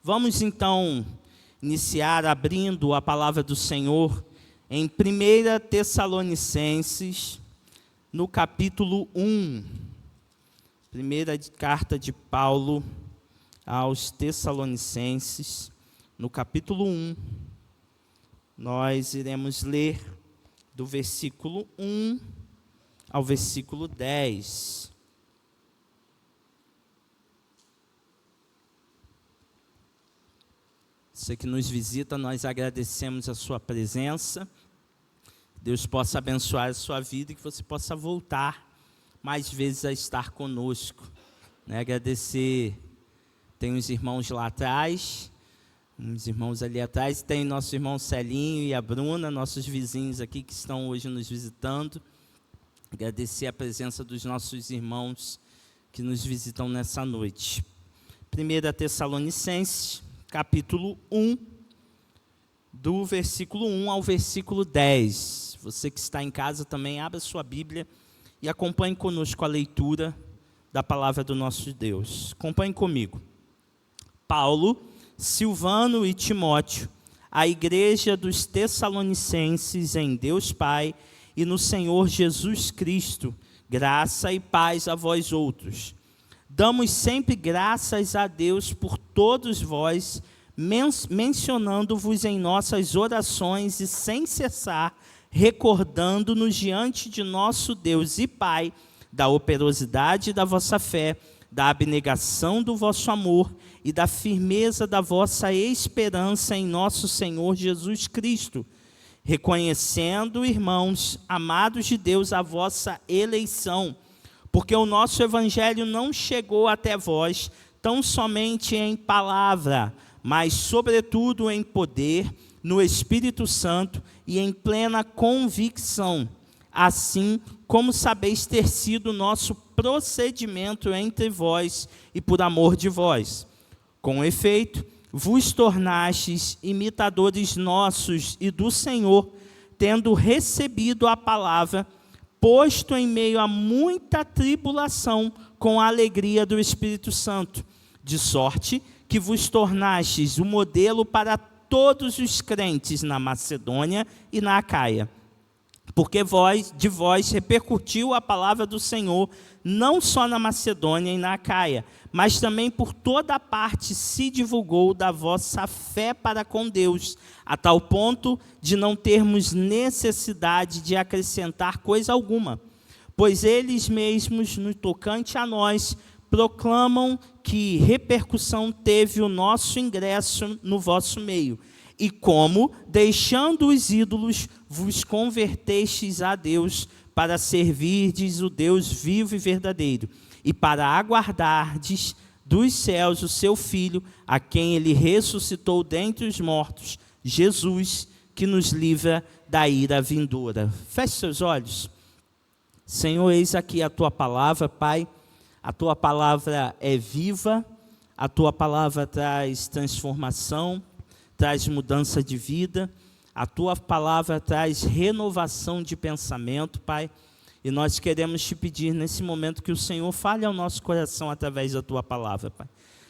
Vamos então iniciar abrindo a palavra do Senhor em 1 Tessalonicenses, no capítulo 1. Primeira carta de Paulo aos Tessalonicenses, no capítulo 1. Nós iremos ler do versículo 1 ao versículo 10. Você que nos visita, nós agradecemos a sua presença. Deus possa abençoar a sua vida e que você possa voltar mais vezes a estar conosco. Agradecer, tem uns irmãos lá atrás, uns irmãos ali atrás, tem nosso irmão Celinho e a Bruna, nossos vizinhos aqui que estão hoje nos visitando. Agradecer a presença dos nossos irmãos que nos visitam nessa noite. 1 Tessalonicenses, capítulo 1, do versículo 1 ao versículo 10. Você que está em casa também, abra sua Bíblia e acompanhe conosco a leitura da palavra do nosso Deus. Acompanhe comigo. Paulo, Silvano e Timóteo, a igreja dos Tessalonicenses em Deus Pai e no Senhor Jesus Cristo, graça e paz a vós outros. Damos sempre graças a Deus por todos vós, mencionando-vos em nossas orações e sem cessar, recordando-nos diante de nosso Deus e Pai, da operosidade da vossa fé, da abnegação do vosso amor e da firmeza da vossa esperança em nosso Senhor Jesus Cristo, reconhecendo, irmãos, amados de Deus, a vossa eleição, porque o nosso evangelho não chegou até vós tão somente em palavra, mas sobretudo em poder, no Espírito Santo e em plena convicção, assim como sabeis ter sido nosso procedimento entre vós e por amor de vós. Com efeito, vos tornastes imitadores nossos e do Senhor, tendo recebido a palavra, posto em meio a muita tribulação com a alegria do Espírito Santo, de sorte que vos tornastes o modelo para todos os crentes na Macedônia e na Acaia. Porque de vós repercutiu a palavra do Senhor, não só na Macedônia e na Acaia, mas também por toda a parte se divulgou da vossa fé para com Deus, a tal ponto de não termos necessidade de acrescentar coisa alguma, pois eles mesmos, no tocante a nós, proclamam que repercussão teve o nosso ingresso no vosso meio, e como, deixando os ídolos, vos convertestes a Deus para servirdes o Deus vivo e verdadeiro, e para aguardardes dos céus o seu Filho, a quem ele ressuscitou dentre os mortos, Jesus, que nos livra da ira vindoura. Feche seus olhos. Senhor, eis aqui a tua palavra, Pai. A tua palavra é viva, a tua palavra traz transformação, traz mudança de vida, a tua palavra traz renovação de pensamento, Pai. E nós queremos te pedir nesse momento que o Senhor fale ao nosso coração através da tua palavra, Pai.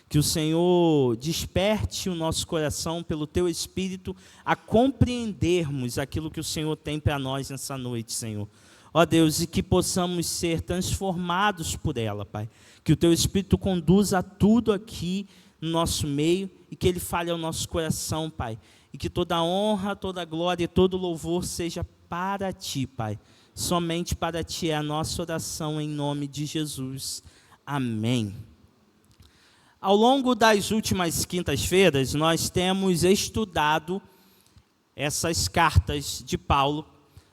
Que o Senhor desperte o nosso coração pelo teu Espírito a compreendermos aquilo que o Senhor tem para nós nessa noite, Senhor. Ó Deus, e que possamos ser transformados por ela, Pai. Que o teu Espírito conduza tudo aqui no nosso meio e que ele fale ao nosso coração, Pai. E que toda a honra, toda a glória e todo o louvor seja para ti, Pai. Somente para ti é a nossa oração em nome de Jesus. Amém. Ao longo das últimas quintas-feiras, nós temos estudado essas cartas de Paulo.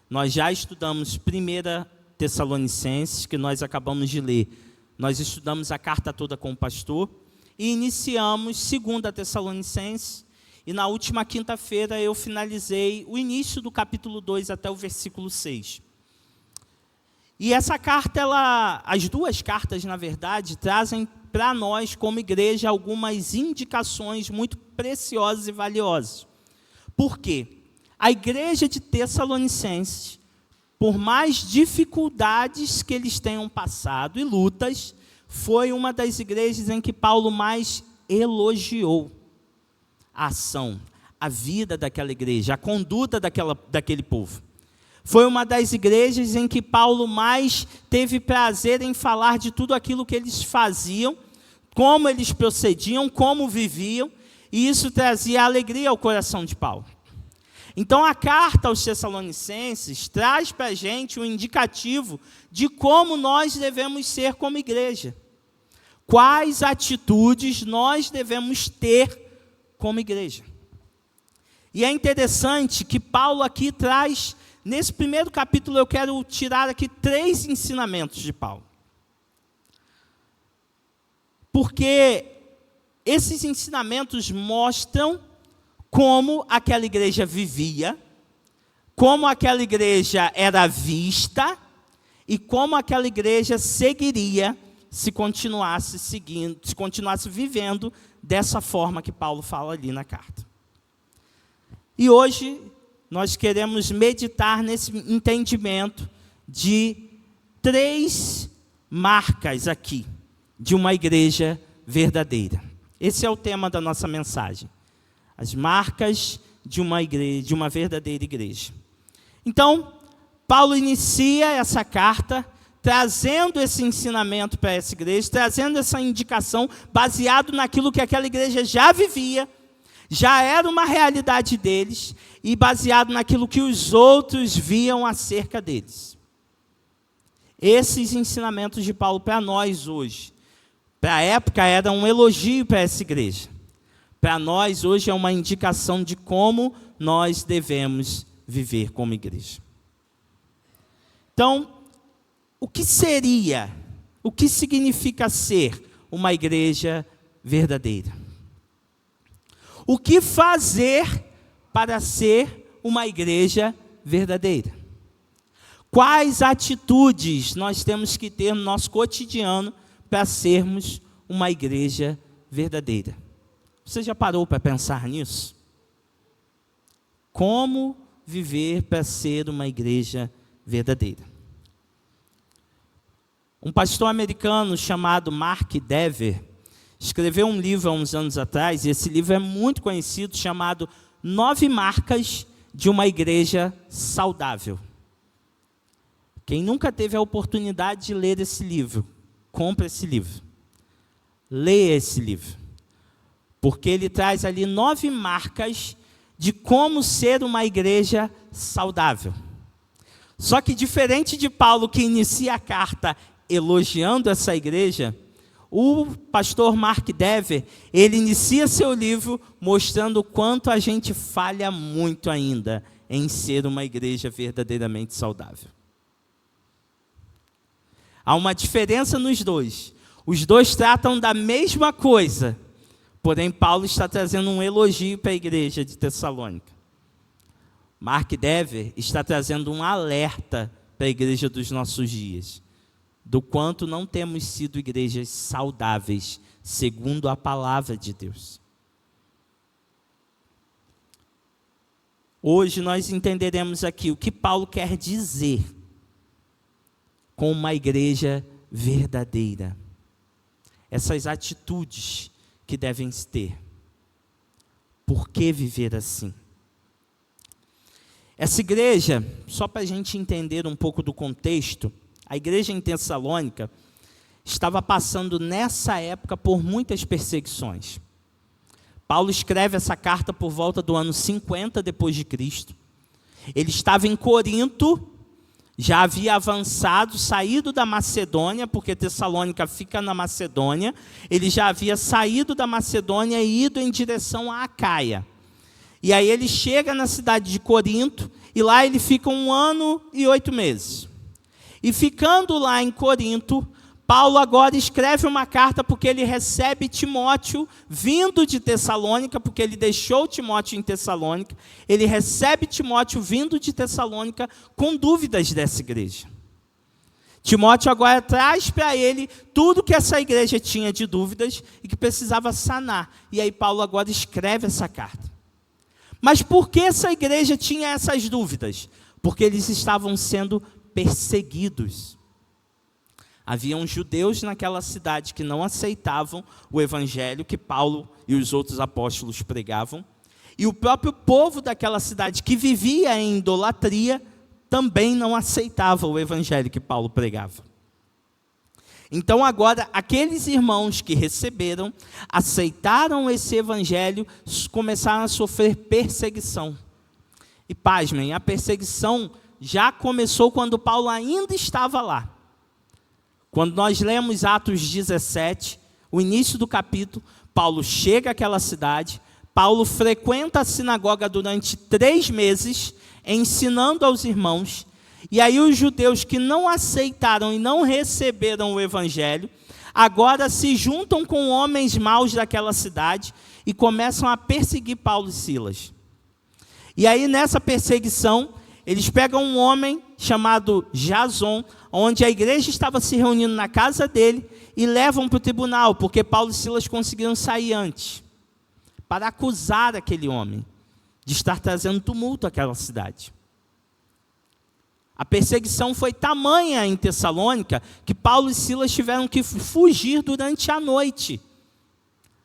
Nós já estudamos 1 Tessalonicenses, que nós acabamos de ler. Nós estudamos a carta toda com o pastor e iniciamos 2 Tessalonicenses. E na última quinta-feira eu finalizei o início do capítulo 2 até o versículo 6. E essa carta, as duas cartas, na verdade, trazem para nós, como igreja, algumas indicações muito preciosas e valiosas. Por quê? A igreja de Tessalonicenses, por mais dificuldades que eles tenham passado e lutas, foi uma das igrejas em que Paulo mais elogiou. a ação, a vida daquela igreja, a conduta daquele povo. Foi uma das igrejas em que Paulo mais teve prazer em falar de tudo aquilo que eles faziam, como eles procediam, como viviam, e isso trazia alegria ao coração de Paulo. Então, a carta aos Tessalonicenses traz para a gente um indicativo de como nós devemos ser como igreja. Quais atitudes nós devemos ter como igreja. E é interessante que Paulo aqui traz, nesse primeiro capítulo, eu quero tirar aqui 3 ensinamentos de Paulo. Porque esses ensinamentos mostram como aquela igreja vivia, como aquela igreja era vista e como aquela igreja seguiria se continuasse seguindo, se continuasse vivendo dessa forma que Paulo fala ali na carta. E hoje nós queremos meditar nesse entendimento de 3 marcas aqui de uma igreja verdadeira. Esse é o tema da nossa mensagem. As marcas de uma igreja, de uma verdadeira igreja. Então, Paulo inicia essa carta trazendo esse ensinamento para essa igreja, trazendo essa indicação baseado naquilo que aquela igreja já vivia, já era uma realidade deles, e baseado naquilo que os outros viam acerca deles. Esses ensinamentos de Paulo para nós hoje, para a época era um elogio para essa igreja. Para nós hoje é uma indicação de como nós devemos viver como igreja. Então, o que significa ser uma igreja verdadeira? O que fazer para ser uma igreja verdadeira? Quais atitudes nós temos que ter no nosso cotidiano para sermos uma igreja verdadeira? Você já parou para pensar nisso? Como viver para ser uma igreja verdadeira? Um pastor americano chamado Mark Dever escreveu um livro há uns anos atrás, e esse livro é muito conhecido, chamado 9 Marcas de uma Igreja Saudável. Quem nunca teve a oportunidade de ler esse livro, compre esse livro. Leia esse livro. Porque ele traz ali 9 marcas de como ser uma igreja saudável. Só que diferente de Paulo, que inicia a carta elogiando essa igreja, o pastor Mark Dever, ele inicia seu livro mostrando o quanto a gente falha muito ainda em ser uma igreja verdadeiramente saudável. Há uma diferença nos dois. Os dois tratam da mesma coisa, porém Paulo está trazendo um elogio para a igreja de Tessalônica. Mark Dever está trazendo um alerta para a igreja dos nossos dias, do quanto não temos sido igrejas saudáveis, segundo a palavra de Deus. Hoje nós entenderemos aqui o que Paulo quer dizer com uma igreja verdadeira. Essas atitudes que devem ter. Por que viver assim? Essa igreja, só para a gente entender um pouco do contexto, a igreja em Tessalônica estava passando nessa época por muitas perseguições. Paulo escreve essa carta por volta do ano 50 depois de Cristo. Ele estava em Corinto, já havia avançado, saído da Macedônia, porque Tessalônica fica na Macedônia. Ele já havia saído da Macedônia e ido em direção a Acaia. E aí ele chega na cidade de Corinto, e lá ele fica 1 ano e 8 meses. E ficando lá em Corinto, Paulo agora escreve uma carta porque ele recebe Timóteo vindo de Tessalônica, porque ele deixou Timóteo em Tessalônica. Ele recebe Timóteo vindo de Tessalônica com dúvidas dessa igreja. Timóteo agora traz para ele tudo que essa igreja tinha de dúvidas e que precisava sanar. E aí Paulo agora escreve essa carta. Mas por que essa igreja tinha essas dúvidas? Porque eles estavam sendo perseguidos. Haviam judeus naquela cidade que não aceitavam o evangelho que Paulo e os outros apóstolos pregavam. E o próprio povo daquela cidade que vivia em idolatria também não aceitava o evangelho que Paulo pregava. Então agora, aqueles irmãos que receberam, aceitaram esse evangelho, começaram a sofrer perseguição. E pasmem, a perseguição já começou quando Paulo ainda estava lá. Quando nós lemos Atos 17, o início do capítulo, Paulo chega àquela cidade, Paulo frequenta a sinagoga durante 3 meses, ensinando aos irmãos, e aí os judeus que não aceitaram e não receberam o evangelho, agora se juntam com homens maus daquela cidade e começam a perseguir Paulo e Silas. E aí nessa perseguição, eles pegam um homem chamado Jason, onde a igreja estava se reunindo na casa dele, e levam para o tribunal, porque Paulo e Silas conseguiram sair antes, para acusar aquele homem de estar trazendo tumulto àquela cidade. A perseguição foi tamanha em Tessalônica, que Paulo e Silas tiveram que fugir durante a noite.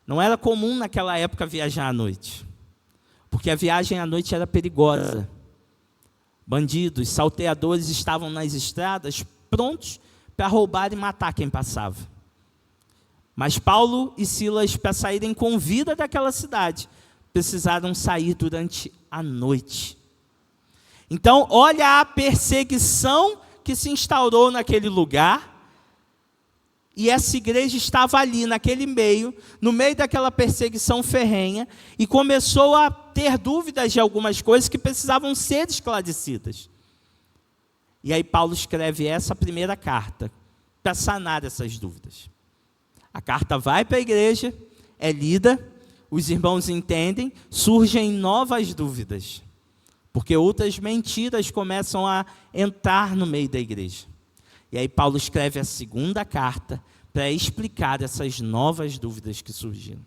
Não era comum naquela época viajar à noite, porque a viagem à noite era perigosa. Bandidos, salteadores estavam nas estradas, prontos para roubar e matar quem passava. Mas Paulo e Silas, para saírem com vida daquela cidade, precisaram sair durante a noite. Então, olha a perseguição que se instaurou naquele lugar, e essa igreja estava ali, naquele meio, no meio daquela perseguição ferrenha, e começou a ter dúvidas de algumas coisas que precisavam ser esclarecidas. E aí Paulo escreve essa primeira carta, para sanar essas dúvidas. A carta vai para a igreja, é lida, os irmãos entendem, surgem novas dúvidas, porque outras mentiras começam a entrar no meio da igreja. E aí Paulo escreve a segunda carta para explicar essas novas dúvidas que surgiram.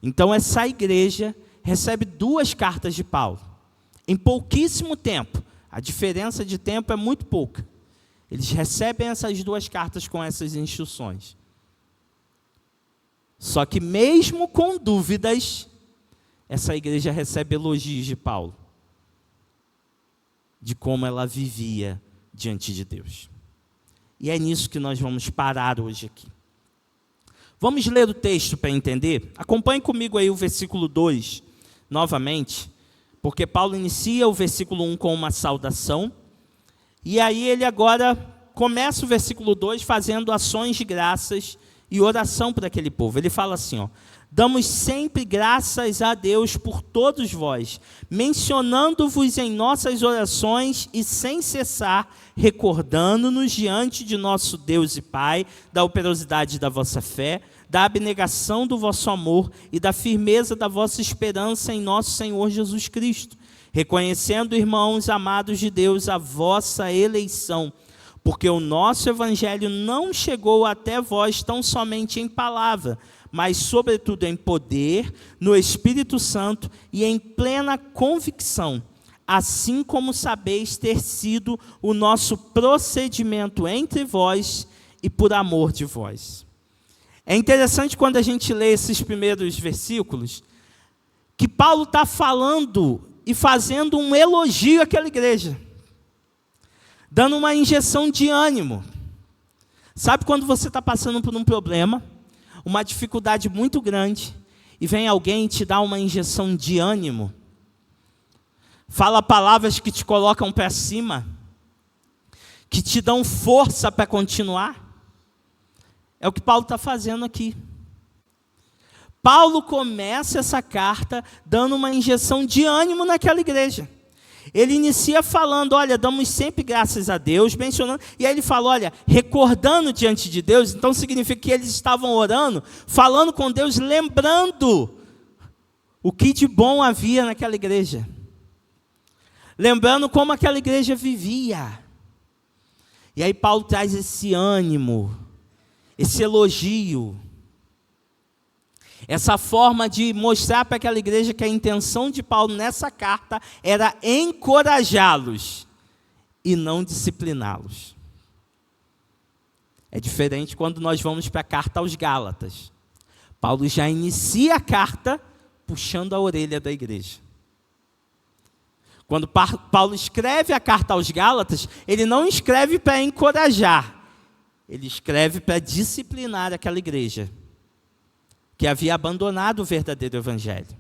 Então essa igreja recebe 2 cartas de Paulo, em pouquíssimo tempo. A diferença de tempo é muito pouca. Eles recebem essas 2 cartas com essas instruções. Só que mesmo com dúvidas, essa igreja recebe elogios de Paulo, de como ela vivia diante de Deus. E é nisso que nós vamos parar hoje aqui. Vamos ler o texto para entender? Acompanhe comigo aí o versículo 2, novamente, porque Paulo inicia o versículo 1 com uma saudação, e aí ele agora começa o versículo 2 fazendo ações de graças e oração para aquele povo. Ele fala assim, ó: damos sempre graças a Deus por todos vós, mencionando-vos em nossas orações e sem cessar, recordando-nos diante de nosso Deus e Pai, da operosidade da vossa fé, da abnegação do vosso amor e da firmeza da vossa esperança em nosso Senhor Jesus Cristo, reconhecendo, irmãos amados de Deus, a vossa eleição, porque o nosso evangelho não chegou até vós tão somente em palavra, mas sobretudo em poder, no Espírito Santo e em plena convicção, assim como sabeis ter sido o nosso procedimento entre vós e por amor de vós. É interessante quando a gente lê esses primeiros versículos, que Paulo está falando e fazendo um elogio àquela igreja, dando uma injeção de ânimo. Sabe quando você está passando por um problema, uma dificuldade muito grande, e vem alguém te dar uma injeção de ânimo, fala palavras que te colocam para cima, que te dão força para continuar? É o que Paulo está fazendo aqui. Paulo começa essa carta dando uma injeção de ânimo naquela igreja. Ele inicia falando, olha, damos sempre graças a Deus, mencionando, e aí ele fala, olha, recordando diante de Deus, então significa que eles estavam orando, falando com Deus, lembrando o que de bom havia naquela igreja. Lembrando como aquela igreja vivia. E aí Paulo traz esse ânimo, esse elogio, essa forma de mostrar para aquela igreja que a intenção de Paulo nessa carta era encorajá-los e não discipliná-los. É diferente quando nós vamos para a carta aos Gálatas. Paulo já inicia a carta puxando a orelha da igreja. Quando Paulo escreve a carta aos Gálatas, ele não escreve para encorajar, ele escreve para disciplinar aquela igreja que havia abandonado o verdadeiro evangelho.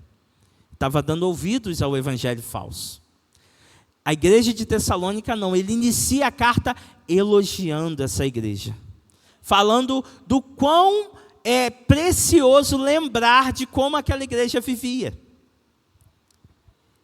Estava dando ouvidos ao evangelho falso. A igreja de Tessalônica não, ele inicia a carta elogiando essa igreja, falando do quão é precioso lembrar de como aquela igreja vivia.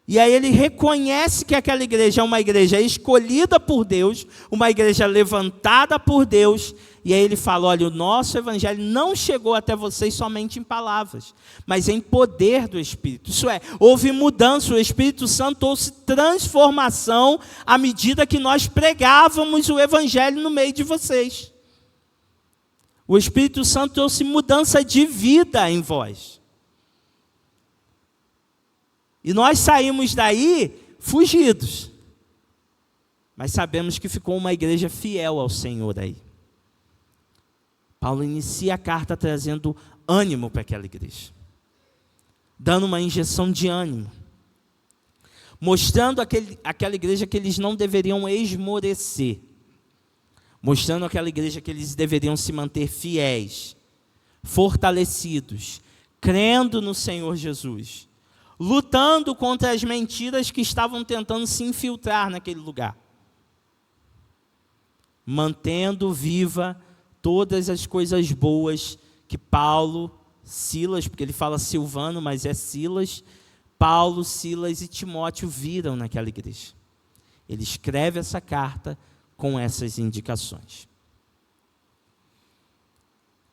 E aí ele reconhece que aquela igreja é uma igreja escolhida por Deus, uma igreja levantada por Deus, e aí ele fala, olha, o nosso evangelho não chegou até vocês somente em palavras, mas em poder do Espírito. Isso é, houve mudança, o Espírito Santo trouxe transformação à medida que nós pregávamos o evangelho no meio de vocês. O Espírito Santo trouxe mudança de vida em vós. E nós saímos daí fugidos. Mas sabemos que ficou uma igreja fiel ao Senhor aí. Paulo inicia a carta trazendo ânimo para aquela igreja. Dando uma injeção de ânimo. Mostrando àquela igreja que eles não deveriam esmorecer. Mostrando àquela igreja que eles deveriam se manter fiéis, fortalecidos, crendo no Senhor Jesus, lutando contra as mentiras que estavam tentando se infiltrar naquele lugar, mantendo viva todas as coisas boas que Paulo, Silas, porque ele fala Silvano, mas é Silas, Paulo, Silas e Timóteo viram naquela igreja. Ele escreve essa carta com essas indicações.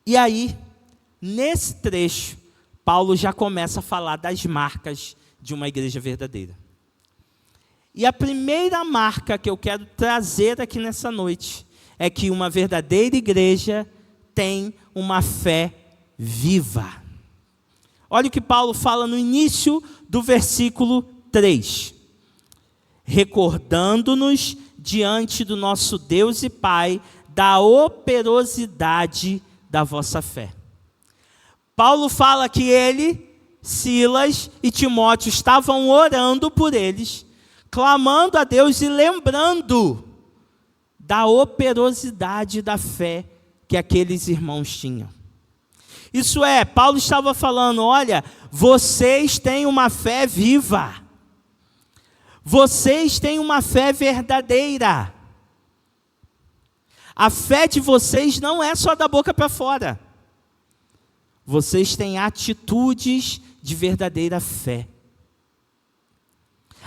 E aí, nesse trecho, Paulo já começa a falar das marcas de uma igreja verdadeira. E a primeira marca que eu quero trazer aqui nessa noite é que uma verdadeira igreja tem uma fé viva. Olha o que Paulo fala no início do versículo 3. Recordando-nos diante do nosso Deus e Pai da operosidade da vossa fé. Paulo fala que ele, Silas e Timóteo estavam orando por eles, clamando a Deus e lembrando da operosidade da fé que aqueles irmãos tinham. Isso é, Paulo estava falando, olha, vocês têm uma fé viva. Vocês têm uma fé verdadeira. A fé de vocês não é só da boca para fora. Vocês têm atitudes de verdadeira fé.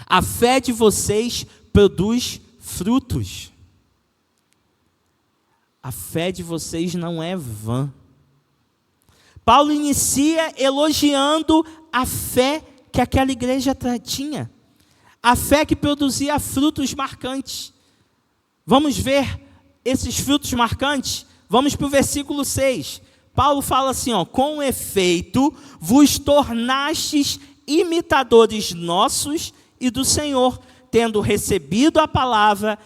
A fé de vocês produz frutos. A fé de vocês não é vã. Paulo inicia elogiando a fé que aquela igreja tinha. A fé que produzia frutos marcantes. Vamos ver esses frutos marcantes? Vamos para o versículo 6. Paulo fala assim, com efeito, vos tornastes imitadores nossos e do Senhor, tendo recebido a palavra,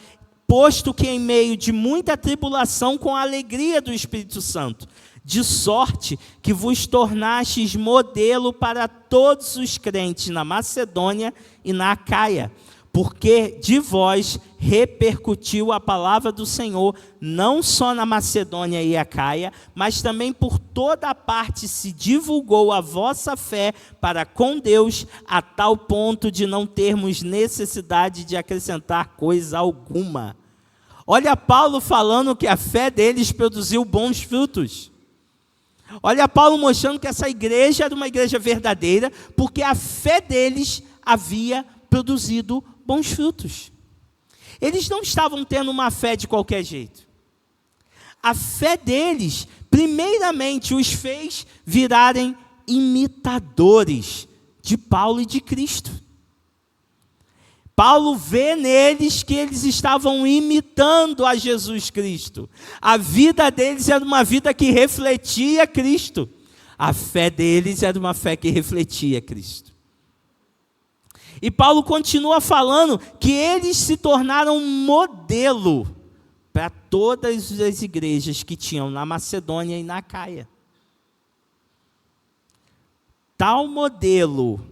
posto que em meio de muita tribulação, com a alegria do Espírito Santo, de sorte que vos tornastes modelo para todos os crentes na Macedônia e na Acaia, porque de vós repercutiu a palavra do Senhor, não só na Macedônia e Acaia, mas também por toda a parte se divulgou a vossa fé para com Deus, a tal ponto de não termos necessidade de acrescentar coisa alguma. Olha Paulo falando que a fé deles produziu bons frutos. Olha Paulo mostrando que essa igreja era uma igreja verdadeira, porque a fé deles havia produzido bons frutos. Eles não estavam tendo uma fé de qualquer jeito. A fé deles, primeiramente, os fez virarem imitadores de Paulo e de Cristo. Paulo vê neles que eles estavam imitando a Jesus Cristo. A vida deles era uma vida que refletia Cristo. A fé deles era uma fé que refletia Cristo. E Paulo continua falando que eles se tornaram modelo para todas as igrejas que tinham na Macedônia e na Acaia. Tal modelo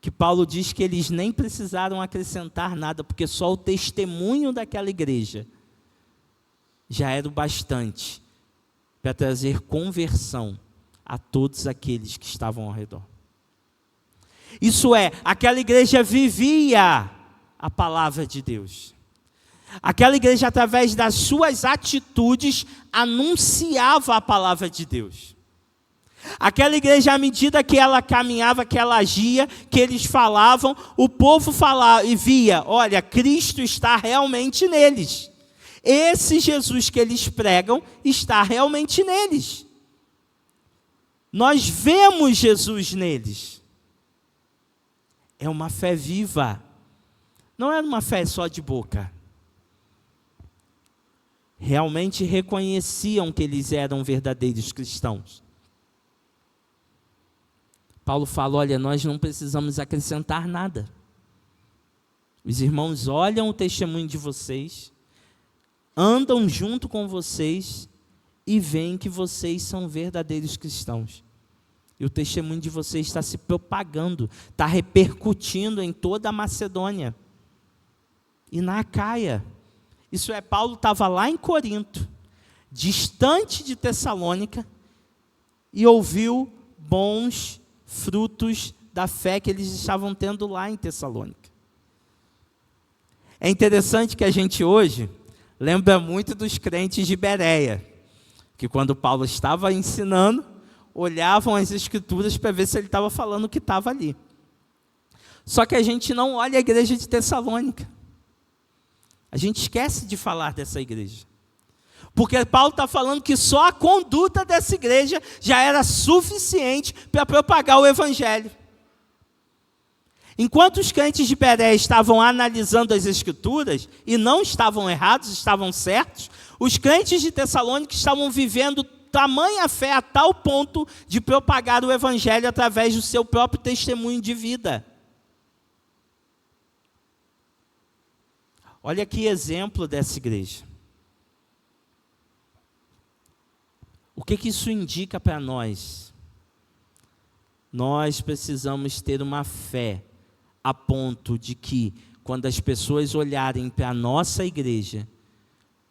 que Paulo diz que eles nem precisaram acrescentar nada, porque só o testemunho daquela igreja já era o bastante para trazer conversão a todos aqueles que estavam ao redor. Isso é, aquela igreja vivia a palavra de Deus. Aquela igreja, através das suas atitudes, anunciava a palavra de Deus. Aquela igreja, à medida que ela caminhava, que ela agia, que eles falavam, o povo falava e via, olha, Cristo está realmente neles. Esse Jesus que eles pregam está realmente neles. Nós vemos Jesus neles. É uma fé viva. Não é uma fé só de boca. Realmente reconheciam que eles eram verdadeiros cristãos. Paulo fala, olha, nós não precisamos acrescentar nada. Os irmãos olham o testemunho de vocês, andam junto com vocês e veem que vocês são verdadeiros cristãos. E o testemunho de vocês está se propagando, está repercutindo em toda a Macedônia e na Acaia. Isso é, Paulo estava lá em Corinto, distante de Tessalônica, e ouviu bons frutos da fé que eles estavam tendo lá em Tessalônica. É interessante que a gente hoje lembra muito dos crentes de Bereia, que quando Paulo estava ensinando, olhavam as escrituras para ver se ele estava falando o que estava ali. Só que a gente não olha a igreja de Tessalônica. A gente esquece de falar dessa igreja. Porque Paulo está falando que só a conduta dessa igreja já era suficiente para propagar o evangelho. Enquanto os crentes de Bereia estavam analisando as escrituras, e não estavam errados, estavam certos, os crentes de Tessalônica estavam vivendo tamanha fé a tal ponto de propagar o evangelho através do seu próprio testemunho de vida. Olha que exemplo dessa igreja. O que isso indica para nós? Nós precisamos ter uma fé a ponto de que, quando as pessoas olharem para a nossa igreja,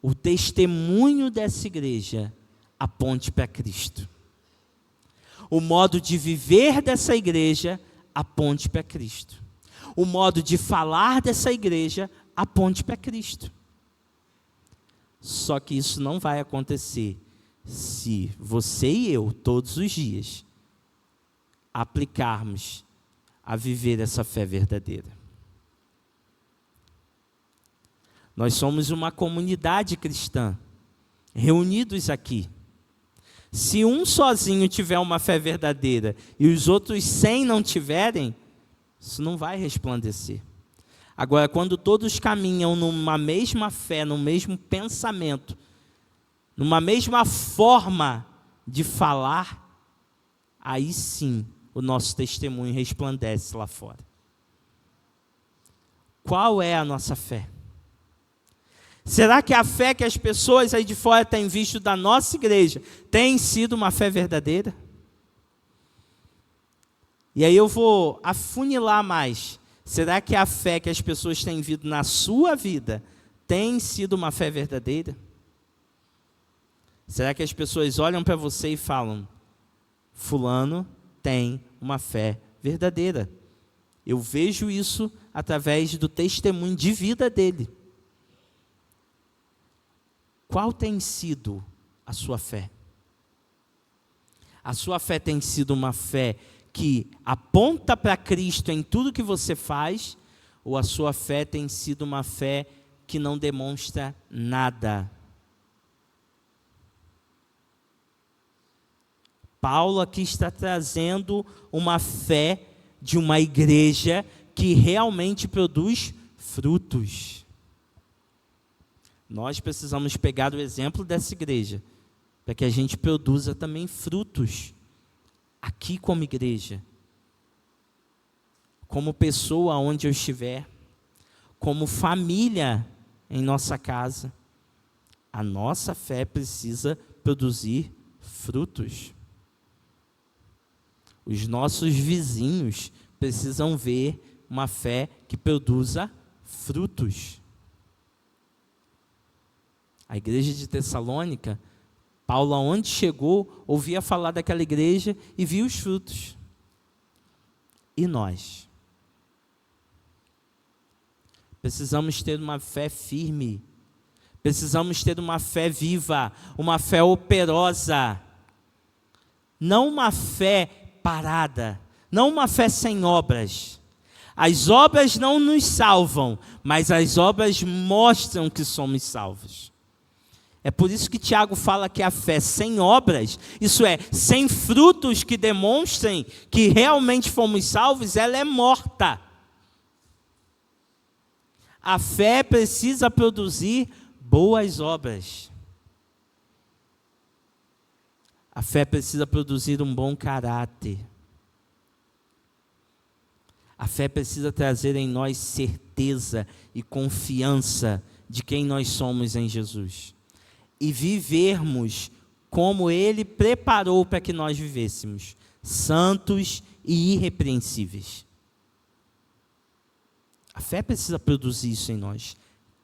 o testemunho dessa igreja aponte para Cristo. O modo de viver dessa igreja aponte para Cristo. O modo de falar dessa igreja aponte para Cristo. Só que isso não vai acontecer se você e eu, todos os dias, aplicarmos a viver essa fé verdadeira. Nós somos uma comunidade cristã, reunidos aqui. Se um sozinho tiver uma fé verdadeira e os outros 100 não tiverem, isso não vai resplandecer. Agora, quando todos caminham numa mesma fé, no mesmo pensamento, numa mesma forma de falar, aí sim o nosso testemunho resplandece lá fora. Qual é a nossa fé? Será que a fé que as pessoas aí de fora têm visto da nossa igreja tem sido uma fé verdadeira? E aí eu vou afunilar mais. Será que a fé que as pessoas têm visto na sua vida tem sido uma fé verdadeira? Será que as pessoas olham para você e falam, fulano tem uma fé verdadeira? Eu vejo isso através do testemunho de vida dele. Qual tem sido a sua fé? A sua fé tem sido uma fé que aponta para Cristo em tudo que você faz, ou a sua fé tem sido uma fé que não demonstra nada? Paulo aqui está trazendo uma fé de uma igreja que realmente produz frutos. Nós precisamos pegar o exemplo dessa igreja, para que a gente produza também frutos, aqui como igreja, como pessoa onde eu estiver, como família em nossa casa, A nossa fé precisa produzir frutos. Os nossos vizinhos precisam ver uma fé que produza frutos. A igreja de Tessalônica, Paulo, aonde chegou, ouvia falar daquela igreja e via os frutos. E nós? Precisamos ter uma fé firme. Precisamos ter uma fé viva, uma fé operosa. Não uma fé parada, não uma fé sem obras. As obras não nos salvam, mas as obras mostram que somos salvos. É por isso que Tiago fala que a fé sem obras, isso é, sem frutos que demonstrem que realmente fomos salvos, ela é morta. A fé precisa produzir boas obras. A fé precisa produzir um bom caráter. A fé precisa trazer em nós certeza e confiança de quem nós somos em Jesus. E vivermos como Ele preparou para que nós vivêssemos, santos e irrepreensíveis. A fé precisa produzir isso em nós,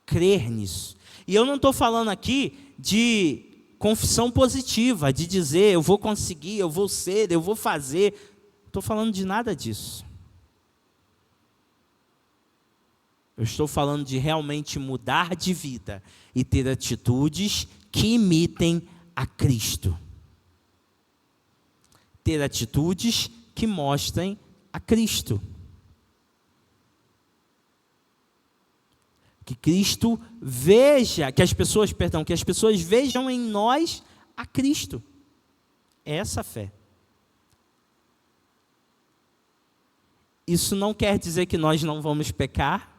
crer nisso. E eu não estou falando aqui de confissão positiva, de dizer eu vou conseguir, eu vou ser, eu vou fazer. Não estou falando de nada disso. Eu estou falando de realmente mudar de vida e ter atitudes que imitem a Cristo. Ter atitudes que mostrem a Cristo. Que Cristo veja, que as pessoas vejam em nós a Cristo. É essa a fé. Isso não quer dizer que nós não vamos pecar,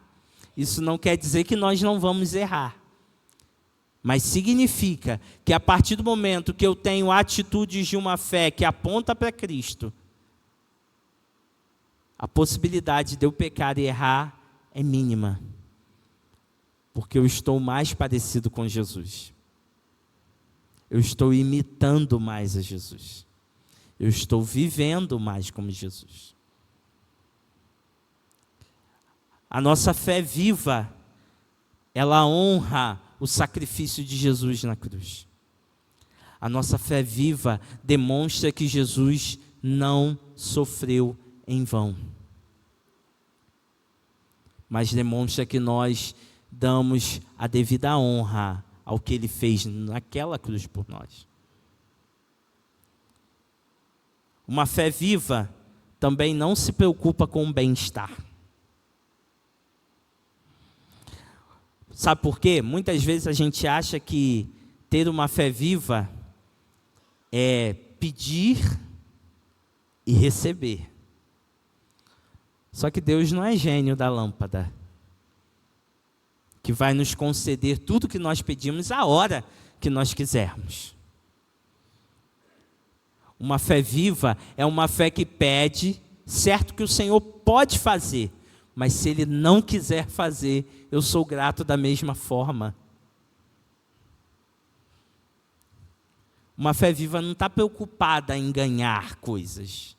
isso não quer dizer que nós não vamos errar. Mas significa que a partir do momento que eu tenho atitudes de uma fé que aponta para Cristo, a possibilidade de eu pecar e errar é mínima. Porque eu estou mais parecido com Jesus. Eu estou imitando mais a Jesus. Eu estou vivendo mais como Jesus. A nossa fé viva, ela honra o sacrifício de Jesus na cruz. A nossa fé viva demonstra que Jesus não sofreu em vão. Mas demonstra que nós damos a devida honra ao que Ele fez naquela cruz por nós. Uma fé viva também não se preocupa com o bem-estar. Sabe por quê? Muitas vezes a gente acha que ter uma fé viva é pedir e receber. Só que Deus não é gênio da lâmpada, que vai nos conceder tudo que nós pedimos a hora que nós quisermos. Uma fé viva é uma fé que pede, certo que o Senhor pode fazer, mas se Ele não quiser fazer, eu sou grato da mesma forma. Uma fé viva não está preocupada em ganhar coisas.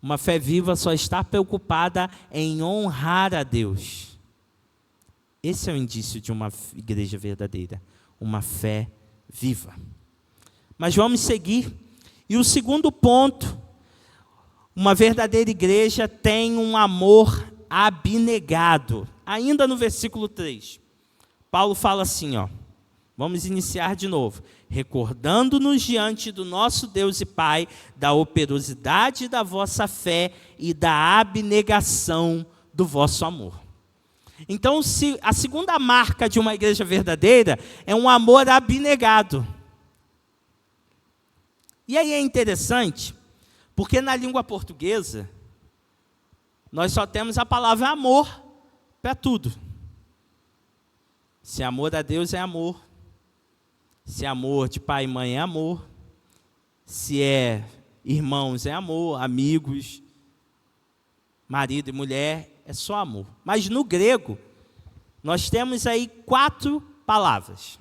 Uma fé viva só está preocupada em honrar a Deus. Esse é o indício de uma igreja verdadeira, uma fé viva. Mas vamos seguir. E o segundo ponto, uma verdadeira igreja tem um amor abnegado. Ainda no versículo 3, Paulo fala assim, vamos iniciar de novo. Recordando-nos diante do nosso Deus e Pai, da operosidade da vossa fé e da abnegação do vosso amor. Então, a segunda marca de uma igreja verdadeira é um amor abnegado. E aí é interessante, porque na língua portuguesa, nós só temos a palavra amor para tudo. Se amor a Deus é amor, se amor de pai e mãe é amor, se é irmãos é amor, amigos, marido e mulher, é só amor. Mas no grego, nós temos aí 4 palavras.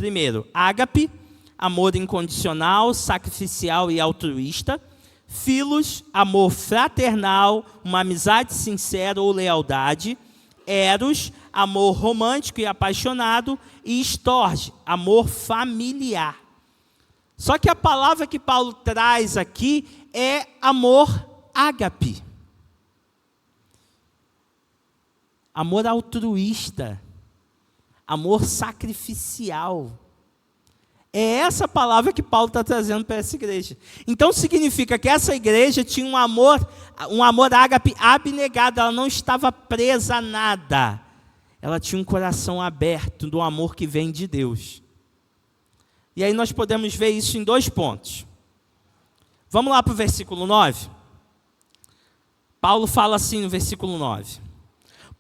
Primeiro, ágape, amor incondicional, sacrificial e altruísta. Filos, amor fraternal, uma amizade sincera ou lealdade. Eros, amor romântico e apaixonado. E storge, amor familiar. Só que a palavra que Paulo traz aqui é amor ágape. Amor altruísta. Amor sacrificial. É essa palavra que Paulo está trazendo para essa igreja. Então significa que essa igreja tinha um amor ágape abnegado, ela não estava presa a nada. Ela tinha um coração aberto do amor que vem de Deus. E aí nós podemos ver isso em 2 pontos. Vamos lá para o versículo 9. Paulo fala assim no versículo 9.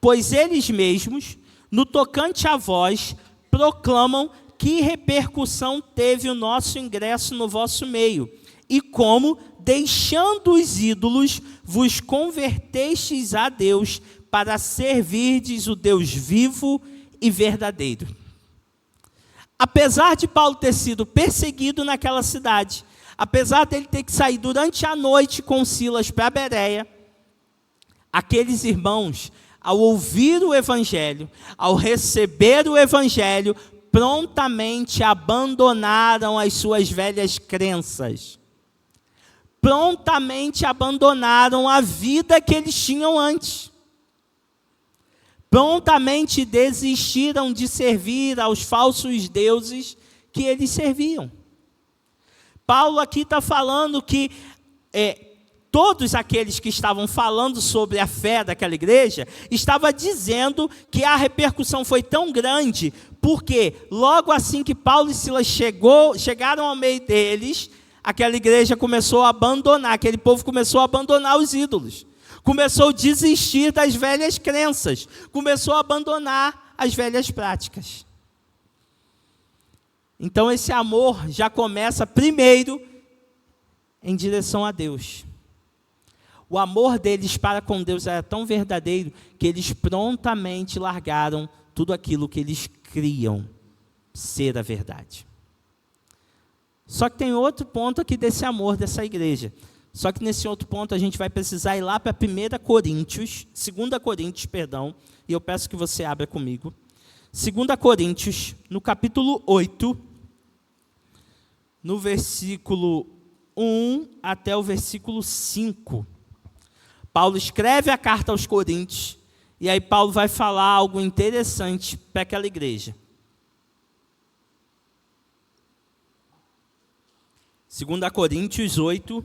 Pois eles mesmos, no tocante a vós, proclamam que repercussão teve o nosso ingresso no vosso meio, e como, deixando os ídolos, vos convertestes a Deus, para servirdes o Deus vivo e verdadeiro. Apesar de Paulo ter sido perseguido naquela cidade, apesar dele ter que sair durante a noite com Silas para Bereia, aqueles irmãos, ao ouvir o Evangelho, ao receber o Evangelho, prontamente abandonaram as suas velhas crenças. Prontamente abandonaram a vida que eles tinham antes. Prontamente desistiram de servir aos falsos deuses que eles serviam. Paulo aqui está falando que todos aqueles que estavam falando sobre a fé daquela igreja, estava dizendo que a repercussão foi tão grande, porque logo assim que Paulo e Silas chegaram ao meio deles, aquela igreja começou a abandonar, aquele povo começou a abandonar os ídolos, começou a desistir das velhas crenças, começou a abandonar as velhas práticas. Então esse amor já começa primeiro em direção a Deus. O amor deles para com Deus era tão verdadeiro que eles prontamente largaram tudo aquilo que eles criam ser a verdade. Só que tem outro ponto aqui desse amor dessa igreja. Só que nesse outro ponto a gente vai precisar ir lá para 2 Coríntios, e eu peço que você abra comigo. 2 Coríntios, no capítulo 8, no versículo 1 até o versículo 5. Paulo escreve a carta aos Coríntios, e aí Paulo vai falar algo interessante para aquela igreja. 2 Coríntios 8,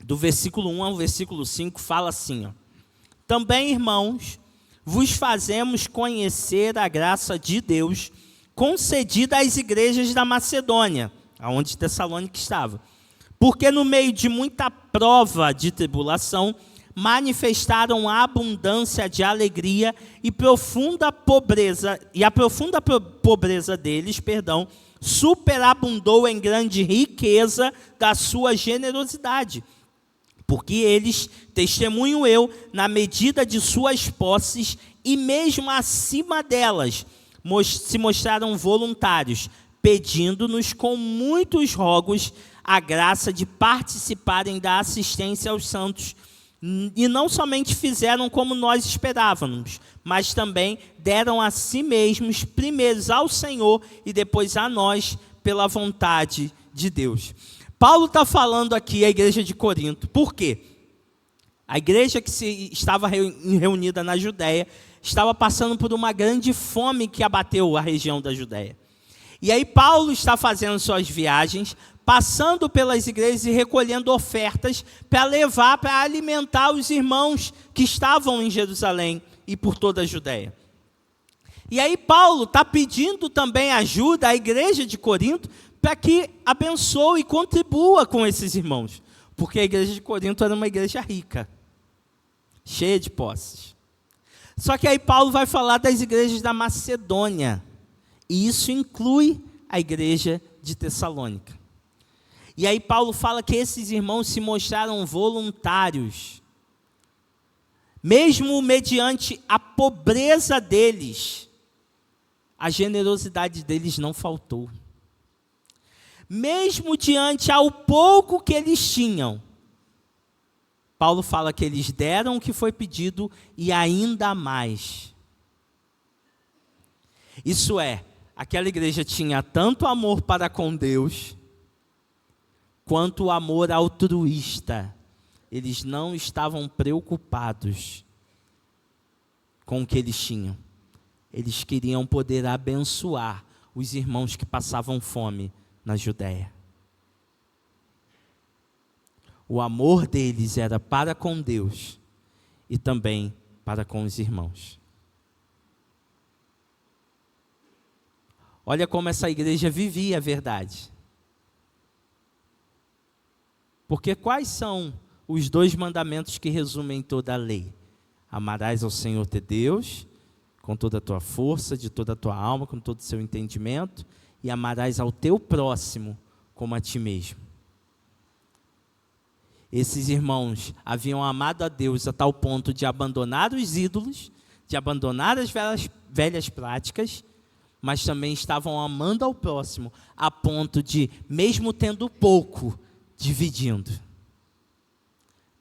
do versículo 1 ao versículo 5, fala assim, ó. Também, irmãos, vos fazemos conhecer a graça de Deus concedida às igrejas da Macedônia, aonde Tessalônica estava. Porque no meio de muita prova de tribulação, manifestaram a abundância de alegria e a profunda pobreza deles, superabundou em grande riqueza da sua generosidade. Porque eles, testemunho eu, na medida de suas posses e mesmo acima delas, se mostraram voluntários, pedindo-nos com muitos rogos a graça de participarem da assistência aos santos. E não somente fizeram como nós esperávamos, mas também deram a si mesmos, primeiros ao Senhor e depois a nós, pela vontade de Deus. Paulo está falando aqui à igreja de Corinto. Por quê? A igreja que estava reunida na Judéia estava passando por uma grande fome que abateu a região da Judéia. E aí Paulo está fazendo suas viagens, passando pelas igrejas e recolhendo ofertas para levar, para alimentar os irmãos que estavam em Jerusalém e por toda a Judéia. E aí Paulo está pedindo também ajuda à igreja de Corinto para que abençoe e contribua com esses irmãos. Porque a igreja de Corinto era uma igreja rica, cheia de posses. Só que aí Paulo vai falar das igrejas da Macedônia. E isso inclui a igreja de Tessalônica. E aí Paulo fala que esses irmãos se mostraram voluntários. Mesmo mediante a pobreza deles, a generosidade deles não faltou. mesmo diante ao pouco que eles tinham, Paulo fala que eles deram o que foi pedido e ainda mais. Isso é, aquela igreja tinha tanto amor para com Deus, quanto amor altruísta. Eles não estavam preocupados com o que eles tinham. Eles queriam poder abençoar os irmãos que passavam fome na Judéia. O amor deles era para com Deus e também para com os irmãos. Olha como essa igreja vivia a verdade. Porque quais são os 2 mandamentos que resumem toda a lei? Amarás ao Senhor teu Deus com toda a tua força, de toda a tua alma, com todo o seu entendimento, e amarás ao teu próximo como a ti mesmo. Esses irmãos haviam amado a Deus a tal ponto de abandonar os ídolos, de abandonar as velhas práticas, mas também estavam amando ao próximo a ponto de, mesmo tendo pouco, dividindo.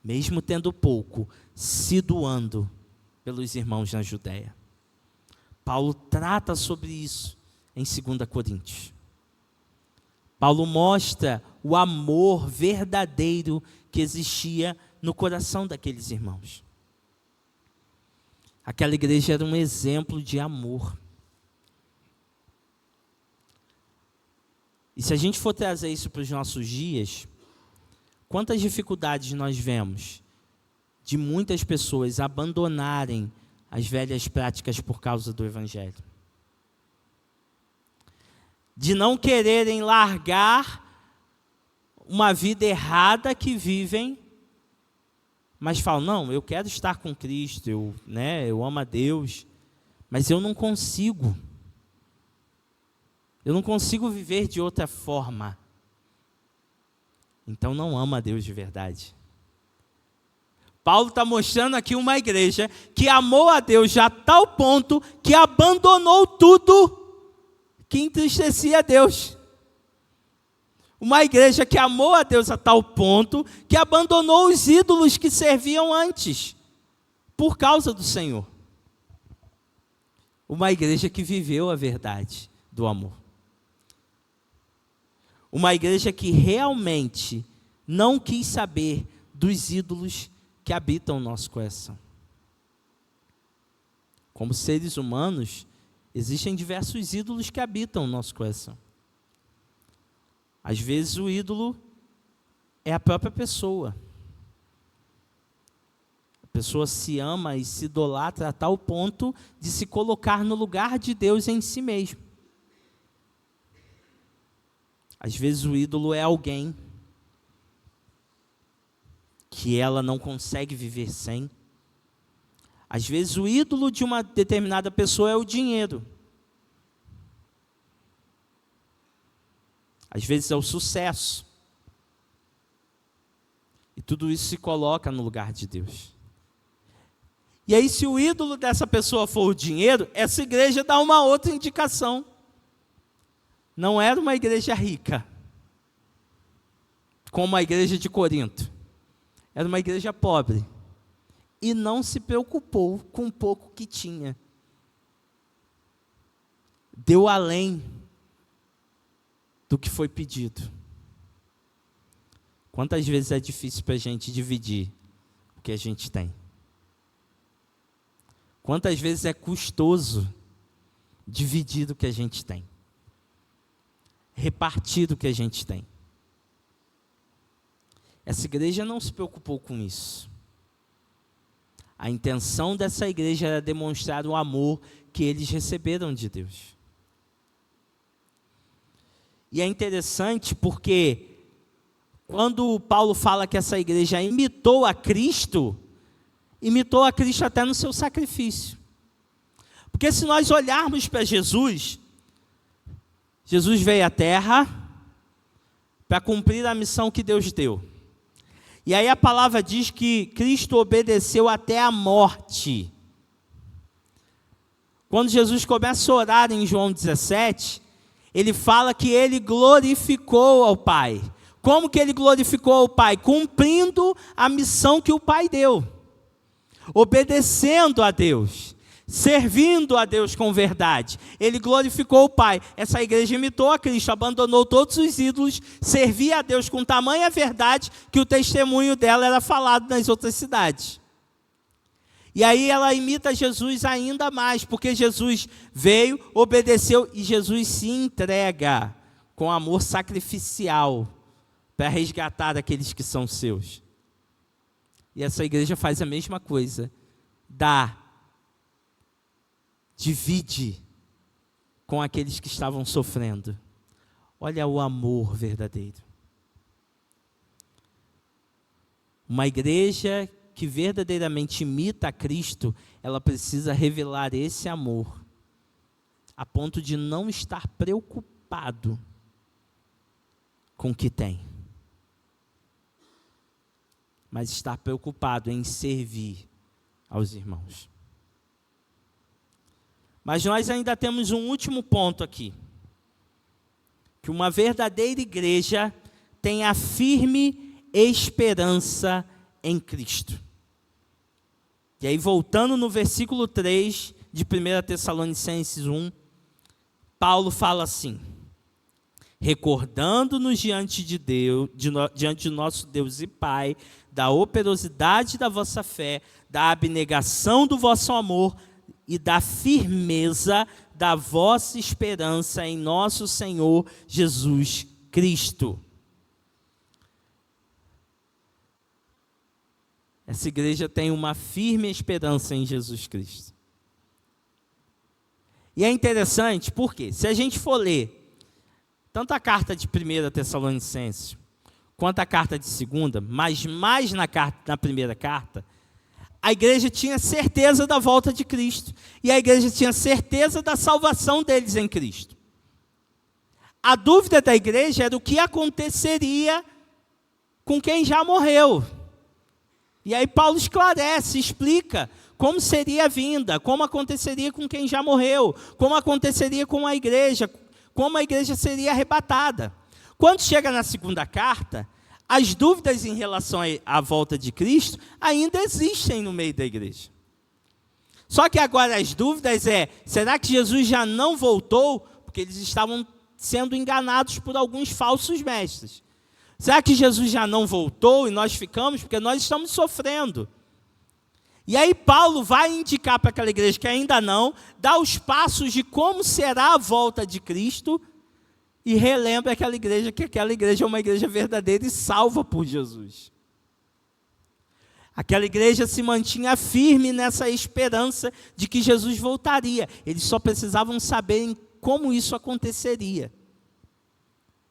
Mesmo tendo pouco, se doando pelos irmãos na Judéia. Paulo trata sobre isso em 2 Coríntios. Paulo mostra o amor verdadeiro que existia no coração daqueles irmãos. Aquela igreja era um exemplo de amor. E se a gente for trazer isso para os nossos dias, quantas dificuldades nós vemos de muitas pessoas abandonarem as velhas práticas por causa do Evangelho. De não quererem largar uma vida errada que vivem, mas falam, não, eu quero estar com Cristo, eu amo a Deus, mas eu não consigo. Eu não consigo viver de outra forma. Então não ama a Deus de verdade. Paulo está mostrando aqui uma igreja que amou a Deus já a tal ponto que abandonou tudo que entristecia a Deus. Uma igreja que amou a Deus a tal ponto que abandonou os ídolos que serviam antes, por causa do Senhor. Uma igreja que viveu a verdade do amor. Uma igreja que realmente não quis saber dos ídolos que habitam o nosso coração. Como seres humanos, existem diversos ídolos que habitam o nosso coração. Às vezes o ídolo é a própria pessoa. A pessoa se ama e se idolatra a tal ponto de se colocar no lugar de Deus em si mesmo. Às vezes o ídolo é alguém que ela não consegue viver sem. Às vezes o ídolo de uma determinada pessoa é o dinheiro. Às vezes é o sucesso. E tudo isso se coloca no lugar de Deus. E aí, se o ídolo dessa pessoa for o dinheiro, essa igreja dá uma outra indicação. Não era uma igreja rica, como a igreja de Corinto. Era uma igreja pobre. E não se preocupou com o pouco que tinha. Deu além do que foi pedido. Quantas vezes é difícil para a gente dividir o que a gente tem? Quantas vezes é custoso dividir o que a gente tem? Repartir o que a gente tem? Essa igreja não se preocupou com isso. A intenção dessa igreja era demonstrar o amor que eles receberam de Deus. E é interessante porque quando Paulo fala que essa igreja imitou a Cristo até no seu sacrifício. Porque se nós olharmos para Jesus, Jesus veio à terra para cumprir a missão que Deus deu. E aí a palavra diz que Cristo obedeceu até a morte. Quando Jesus começa a orar em João 17, ele fala que ele glorificou ao Pai. Como que ele glorificou ao Pai? Cumprindo a missão que o Pai deu. Obedecendo a Deus. Servindo a Deus com verdade. Ele glorificou o Pai. Essa igreja imitou a Cristo, abandonou todos os ídolos, servia a Deus com tamanha verdade que o testemunho dela era falado nas outras cidades. E aí ela imita Jesus ainda mais, porque Jesus veio, obedeceu e Jesus se entrega com amor sacrificial para resgatar aqueles que são seus. E essa igreja faz a mesma coisa. Dá, divide com aqueles que estavam sofrendo. Olha o amor verdadeiro. Uma igreja que verdadeiramente imita a Cristo, ela precisa revelar esse amor, a ponto de não estar preocupado com o que tem, mas estar preocupado em servir aos irmãos. Mas nós ainda temos um último ponto aqui, que uma verdadeira igreja tem a firme esperança em Cristo. E aí, voltando no versículo 3 de 1 Tessalonicenses 1, Paulo fala assim: recordando-nos diante de Deus, diante de nosso Deus e Pai, da operosidade da vossa fé, da abnegação do vosso amor e da firmeza da vossa esperança em nosso Senhor Jesus Cristo. Essa igreja tem uma firme esperança em Jesus Cristo. E é interessante porque, se a gente for ler tanto a carta de 1 Tessalonicenses, quanto a carta de 2, mas mais na primeira carta, a igreja tinha certeza da volta de Cristo. E a igreja tinha certeza da salvação deles em Cristo. A dúvida da igreja era o que aconteceria com quem já morreu. E aí Paulo esclarece, explica como seria a vinda, como aconteceria com quem já morreu, como aconteceria com a igreja, como a igreja seria arrebatada. Quando chega na segunda carta, as dúvidas em relação à volta de Cristo ainda existem no meio da igreja. Só que agora as dúvidas será que Jesus já não voltou? Porque eles estavam sendo enganados por alguns falsos mestres. Será que Jesus já não voltou e nós ficamos? Porque nós estamos sofrendo. E aí Paulo vai indicar para aquela igreja que ainda não, dá os passos de como será a volta de Cristo e relembra aquela igreja que aquela igreja é uma igreja verdadeira e salva por Jesus. Aquela igreja se mantinha firme nessa esperança de que Jesus voltaria. Eles só precisavam saber como isso aconteceria.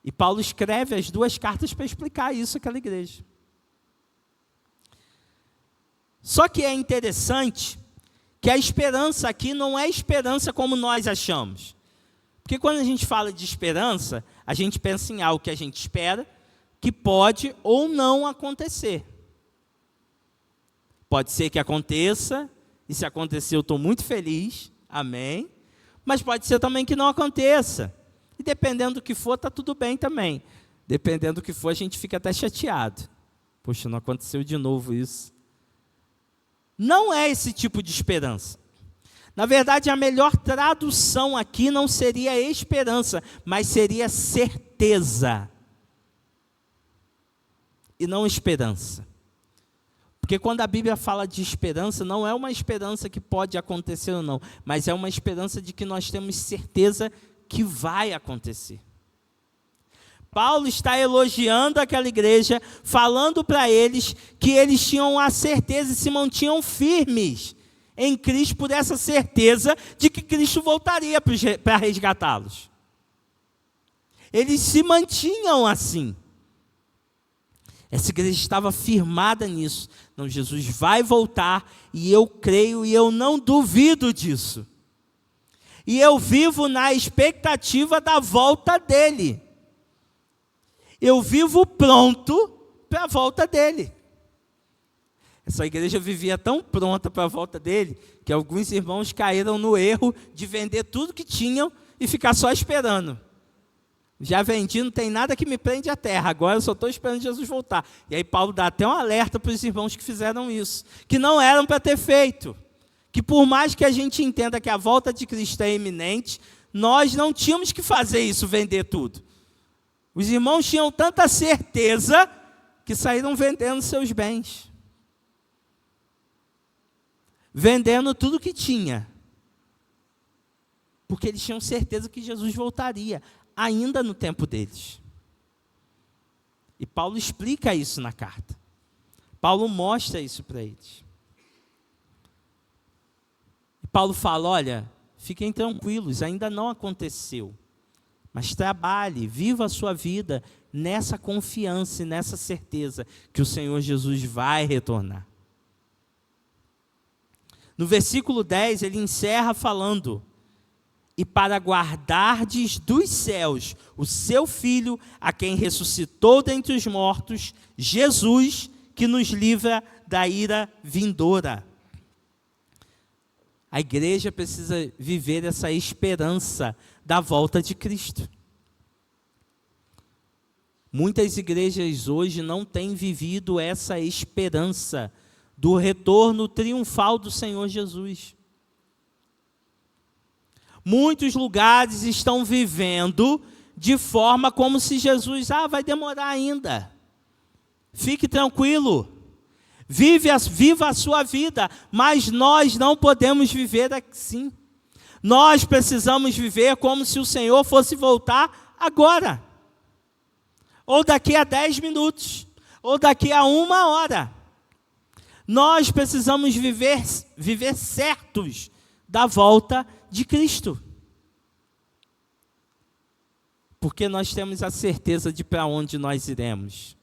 E Paulo escreve as 2 cartas para explicar isso àquela igreja. Só que é interessante que a esperança aqui não é esperança como nós achamos. Porque quando a gente fala de esperança, a gente pensa em algo que a gente espera, que pode ou não acontecer. Pode ser que aconteça, e se acontecer eu estou muito feliz, amém. Mas pode ser também que não aconteça. E dependendo do que for, está tudo bem também. Dependendo do que for, a gente fica até chateado. Poxa, não aconteceu de novo isso. Não é esse tipo de esperança. Na verdade, a melhor tradução aqui não seria esperança, mas seria certeza. E não esperança. Porque quando a Bíblia fala de esperança, não é uma esperança que pode acontecer ou não, mas é uma esperança de que nós temos certeza que vai acontecer. Paulo está elogiando aquela igreja, falando para eles que eles tinham a certeza e se mantinham firmes em Cristo por essa certeza de que Cristo voltaria para resgatá-los. Eles se mantinham assim. Essa igreja estava firmada nisso. Não, Jesus vai voltar e eu creio e eu não duvido disso. E eu vivo na expectativa da volta dele. Eu vivo pronto para a volta dele. Essa igreja vivia tão pronta para a volta dele, que alguns irmãos caíram no erro de vender tudo que tinham e ficar só esperando. Já vendi, não tem nada que me prende à terra. Agora eu só estou esperando Jesus voltar. E aí Paulo dá até um alerta para os irmãos que fizeram isso, que não eram para ter feito. Que por mais que a gente entenda que a volta de Cristo é iminente, nós não tínhamos que fazer isso, vender tudo. Os irmãos tinham tanta certeza que saíram vendendo seus bens. Vendendo tudo que tinha. Porque eles tinham certeza que Jesus voltaria, ainda no tempo deles. E Paulo explica isso na carta. Paulo mostra isso para eles. E Paulo fala, olha, fiquem tranquilos, ainda não aconteceu. Mas trabalhe, viva a sua vida nessa confiança e nessa certeza que o Senhor Jesus vai retornar. No versículo 10, ele encerra falando: e para guardardes dos céus o seu Filho, a quem ressuscitou dentre os mortos, Jesus, que nos livra da ira vindoura. A igreja precisa viver essa esperança da volta de Cristo. Muitas igrejas hoje não têm vivido essa esperança do retorno triunfal do Senhor Jesus. Muitos lugares estão vivendo de forma como se Jesus, vai demorar ainda. Fique tranquilo. Viva a sua vida, mas nós não podemos viver assim. Nós precisamos viver como se o Senhor fosse voltar agora. Ou daqui a 10 minutos, ou daqui a 1 hora. Nós precisamos viver certos da volta de Cristo. Porque nós temos a certeza de para onde nós iremos,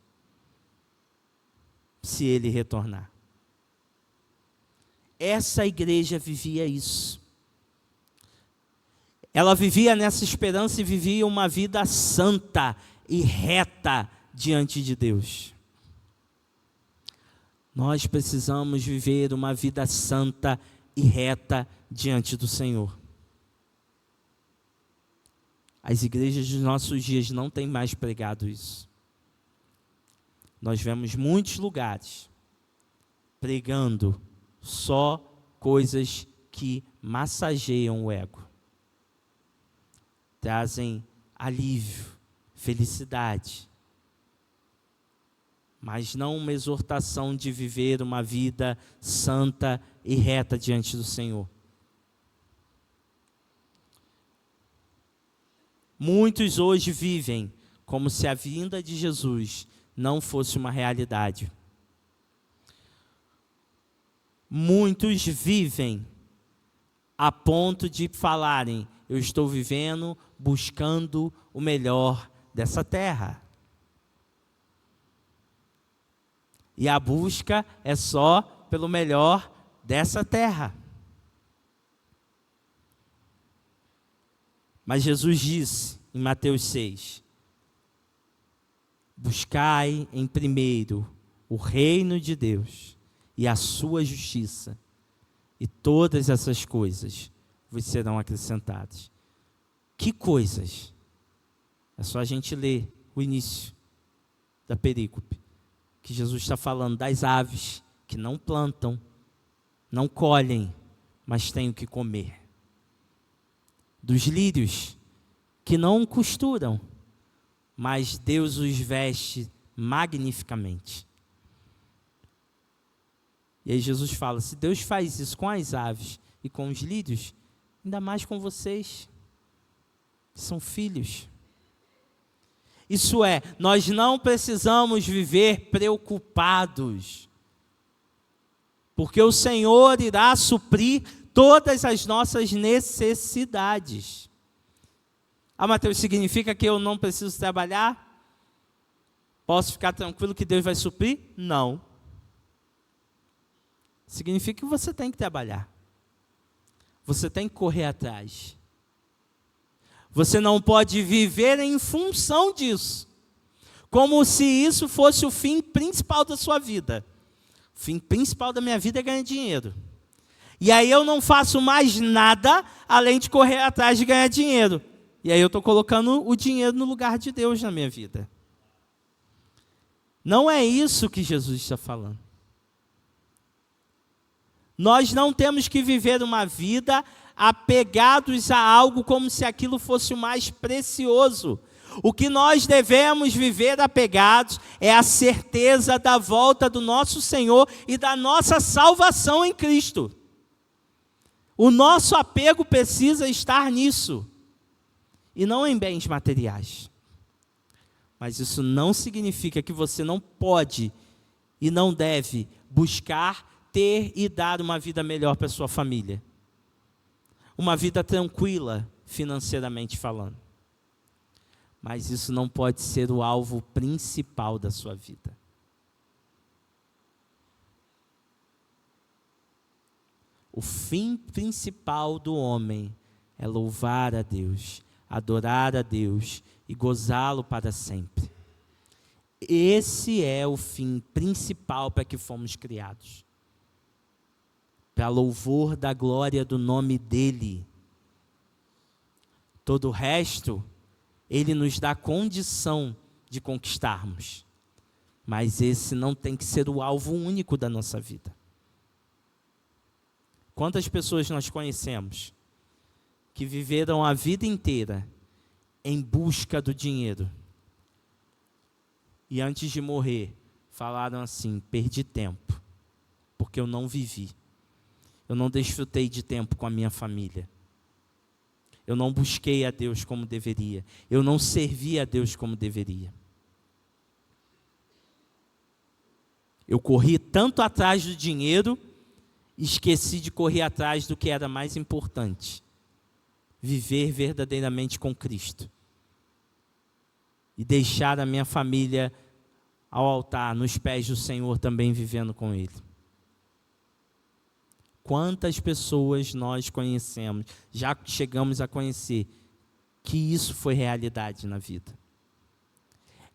se Ele retornar. Essa igreja vivia isso. Ela vivia nessa esperança e vivia uma vida santa e reta diante de Deus. Nós precisamos viver uma vida santa e reta diante do Senhor. As igrejas dos nossos dias não têm mais pregado isso. Nós vemos muitos lugares pregando só coisas que massageiam o ego. Trazem alívio, felicidade. Mas não uma exortação de viver uma vida santa e reta diante do Senhor. Muitos hoje vivem como se a vinda de Jesus não fosse uma realidade. Muitos vivem a ponto de falarem: eu estou vivendo buscando o melhor dessa terra. E a busca é só pelo melhor dessa terra. Mas Jesus disse em Mateus 6, buscai em primeiro o reino de Deus e a sua justiça, e todas essas coisas vos serão acrescentadas. Que coisas? É só a gente ler o início da perícope, que Jesus está falando das aves que não plantam, não colhem, mas têm o que comer. Dos lírios que não costuram, mas Deus os veste magnificamente. E aí Jesus fala: se Deus faz isso com as aves e com os lírios, ainda mais com vocês, que são filhos. Isso é, nós não precisamos viver preocupados, porque o Senhor irá suprir todas as nossas necessidades. Mateus, significa que eu não preciso trabalhar? Posso ficar tranquilo que Deus vai suprir? Não. Significa que você tem que trabalhar. Você tem que correr atrás. Você não pode viver em função disso, como se isso fosse o fim principal da sua vida. O fim principal da minha vida é ganhar dinheiro. E aí eu não faço mais nada além de correr atrás de ganhar dinheiro. E aí eu estou colocando o dinheiro no lugar de Deus na minha vida. Não é isso que Jesus está falando. Nós não temos que viver uma vida apegados a algo como se aquilo fosse o mais precioso. O que nós devemos viver apegados é a certeza da volta do nosso Senhor e da nossa salvação em Cristo. O nosso apego precisa estar nisso, e não em bens materiais. Mas isso não significa que você não pode e não deve buscar ter e dar uma vida melhor para a sua família. Uma vida tranquila, financeiramente falando. Mas isso não pode ser o alvo principal da sua vida. O fim principal do homem é louvar a Deus, adorar a Deus e gozá-lo para sempre. Esse é o fim principal para que fomos criados. Para louvor da glória do nome dEle. Todo o resto, Ele nos dá condição de conquistarmos. Mas esse não tem que ser o alvo único da nossa vida. Quantas pessoas nós conhecemos que viveram a vida inteira em busca do dinheiro e antes de morrer falaram assim: perdi tempo, porque eu não vivi, eu não desfrutei de tempo com a minha família, eu não busquei a Deus como deveria, eu não servi a Deus como deveria. Eu corri tanto atrás do dinheiro, esqueci de correr atrás do que era mais importante: viver verdadeiramente com Cristo. E deixar a minha família ao altar, nos pés do Senhor, também vivendo com Ele. Quantas pessoas nós conhecemos, já chegamos a conhecer, que isso foi realidade na vida.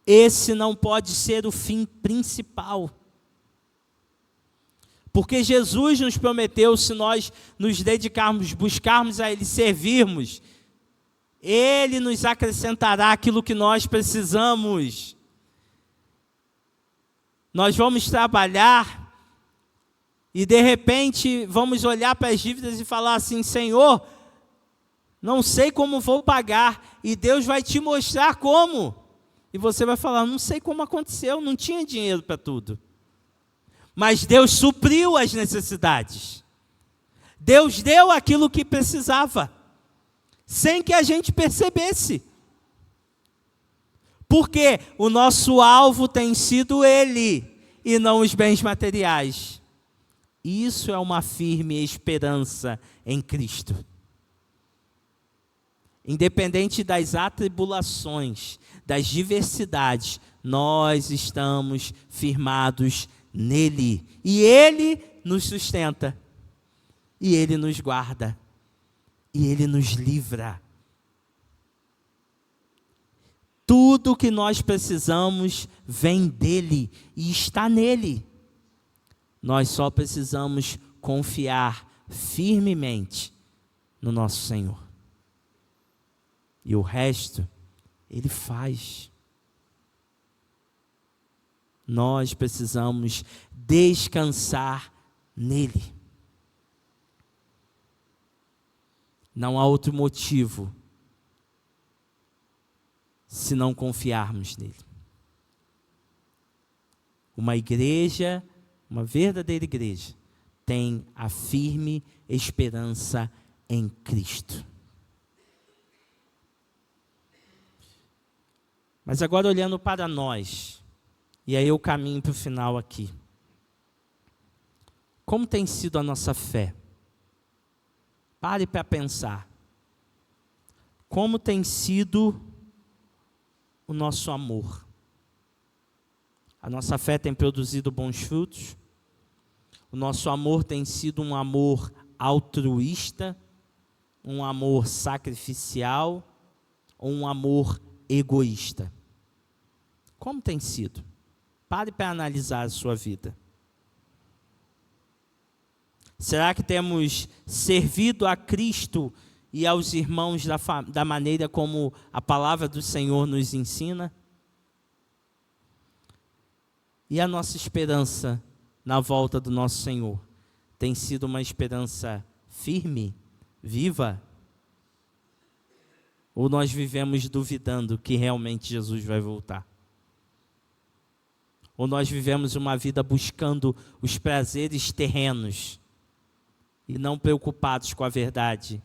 Esse não pode ser o fim principal. Porque Jesus nos prometeu, se nós nos dedicarmos, buscarmos a Ele, servirmos, Ele nos acrescentará aquilo que nós precisamos. Nós vamos trabalhar e de repente vamos olhar para as dívidas e falar assim: Senhor, não sei como vou pagar. E Deus vai te mostrar como. E você vai falar: não sei como aconteceu, não tinha dinheiro para tudo. Mas Deus supriu as necessidades. Deus deu aquilo que precisava, sem que a gente percebesse. Porque o nosso alvo tem sido Ele, e não os bens materiais. Isso é uma firme esperança em Cristo. Independente das atribulações, das diversidades, nós estamos firmados nele. E Ele nos sustenta. E Ele nos guarda. E Ele nos livra. Tudo que nós precisamos vem dEle e está nele. Nós só precisamos confiar firmemente no nosso Senhor. E o resto, Ele faz. Nós precisamos descansar nele. Não há outro motivo se não confiarmos nele. Uma igreja, uma verdadeira igreja, tem a firme esperança em Cristo. Mas agora olhando para nós, e aí eu caminho para o final aqui. Como tem sido a nossa fé? Pare para pensar. Como tem sido o nosso amor? A nossa fé tem produzido bons frutos? O nosso amor tem sido um amor altruísta? Um amor sacrificial? Ou um amor egoísta? Como tem sido? Pare para analisar a sua vida. Será que temos servido a Cristo e aos irmãos da maneira como a palavra do Senhor nos ensina? E a nossa esperança na volta do nosso Senhor tem sido uma esperança firme, viva? Ou nós vivemos duvidando que realmente Jesus vai voltar? Ou nós vivemos uma vida buscando os prazeres terrenos e não preocupados com a verdade,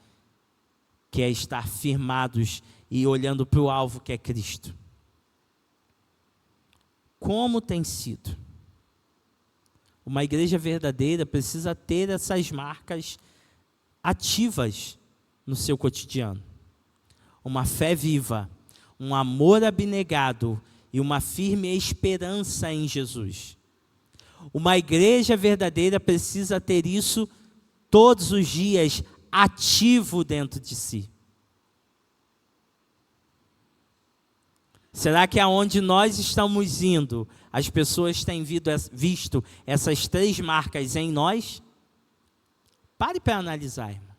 que é estar firmados e olhando para o alvo que é Cristo? Como tem sido? Uma igreja verdadeira precisa ter essas marcas ativas no seu cotidiano. Uma fé viva, um amor abnegado e uma firme esperança em Jesus. Uma igreja verdadeira precisa ter isso todos os dias ativo dentro de si. Será que aonde nós estamos indo, as pessoas têm visto essas 3 marcas em nós? Pare para analisar, irmão.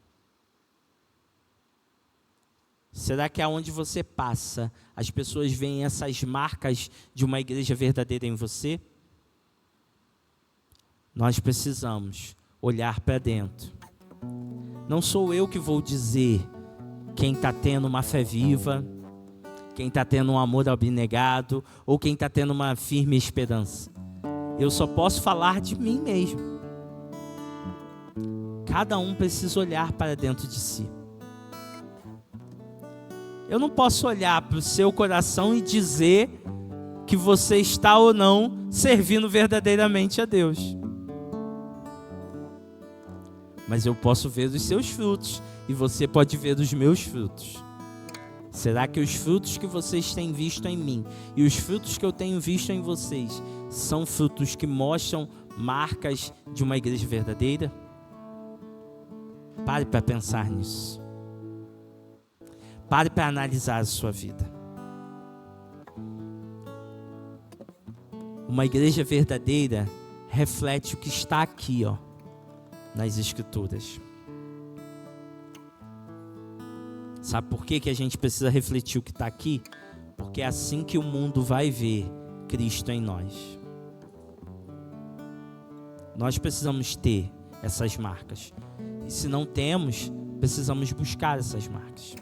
Será que aonde você passa, as pessoas veem essas marcas de uma igreja verdadeira em você? Nós precisamos olhar para dentro. Não sou eu que vou dizer quem está tendo uma fé viva, quem está tendo um amor abnegado, ou quem está tendo uma firme esperança. Eu só posso falar de mim mesmo. Cada um precisa olhar para dentro de si. Eu não posso olhar para o seu coração e dizer que você está ou não servindo verdadeiramente a Deus. Mas eu posso ver os seus frutos e você pode ver os meus frutos. Será que os frutos que vocês têm visto em mim e os frutos que eu tenho visto em vocês são frutos que mostram marcas de uma igreja verdadeira? Pare para pensar nisso. Pare para analisar a sua vida. Uma igreja verdadeira reflete o que está aqui, nas Escrituras. Sabe por que a gente precisa refletir o que está aqui? Porque é assim que o mundo vai ver Cristo em nós. Nós precisamos ter essas marcas. E se não temos, precisamos buscar essas marcas.